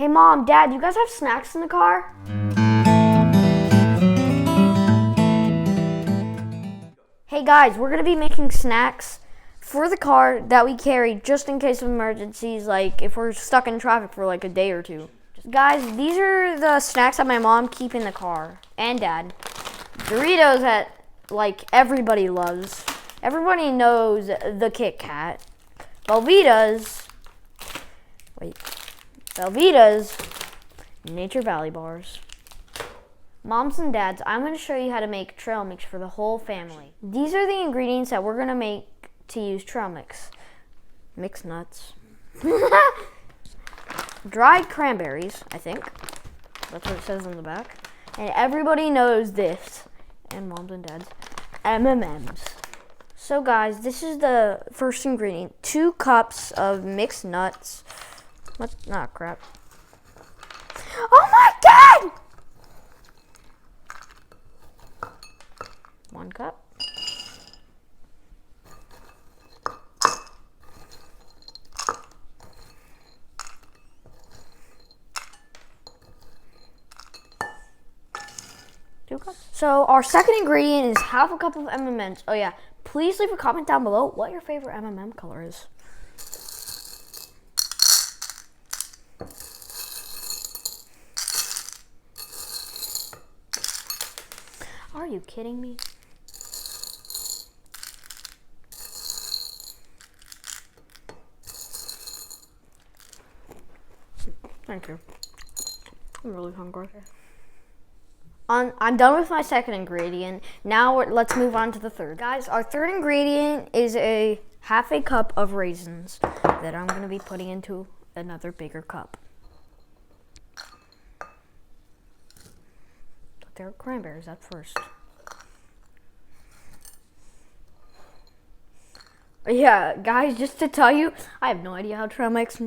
Hey Mom, Dad, you guys have snacks in the car? Hey guys, we're gonna be making snacks for the car that we carry just in case of emergencies, like if we're stuck in traffic for like a day or two. Guys, these are the snacks that my mom keep in the car, and Dad. Doritos that like everybody loves. Everybody knows the Kit Kat. Velveeta's Nature Valley bars. Moms and dads, I'm going to show you how to make trail mix for the whole family. These are the ingredients that we're going to make to use trail mix. Mixed nuts. Dried cranberries, I think. That's what it says on the back. And everybody knows this. And moms and dads. M&Ms. So guys, this is the first ingredient. 2 cups of mixed nuts. What? Ah, crap. Oh my God! 1 cup. So our second ingredient is half a cup of M&Ms. Oh yeah, please leave a comment down below what your favorite M&M color is. Are you kidding me? Thank you. I'm really hungry. I'm done with my second ingredient. Now let's move on to the third. Guys, our third ingredient is half a cup of raisins that I'm going to be putting into another bigger cup. But there are cranberries at first. Yeah, guys, just to tell you, I have no idea how trail mix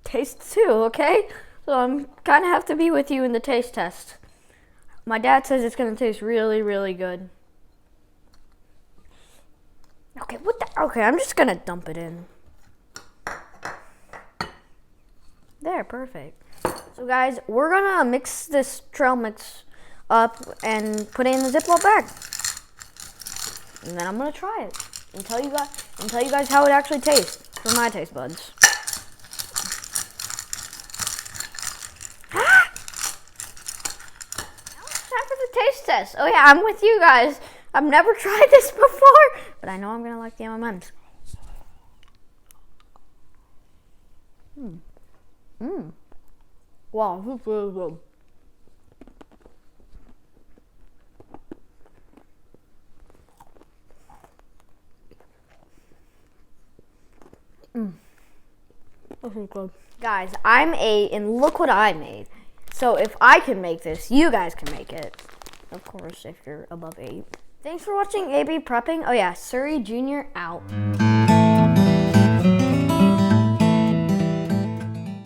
tastes too, okay? So I'm kind of have to be with you in the taste test. My dad says it's going to taste really, really good. Okay, I'm just going to dump it in. There, perfect. So guys, we're going to mix this trail mix up and put it in the Ziploc bag. And then I'm going to try it and tell you guys how it actually tastes for my taste buds. Taste test. Oh yeah, I'm with you guys. I've never tried this before, but I know I'm gonna like the M&Ms. Wow, this is really good. This is good. Guys, I'm 8, and look what I made. So if I can make this, you guys can make it. Of course, if you're above 8. Thanks for watching AB Prepping. Oh yeah, Surrey Jr. out.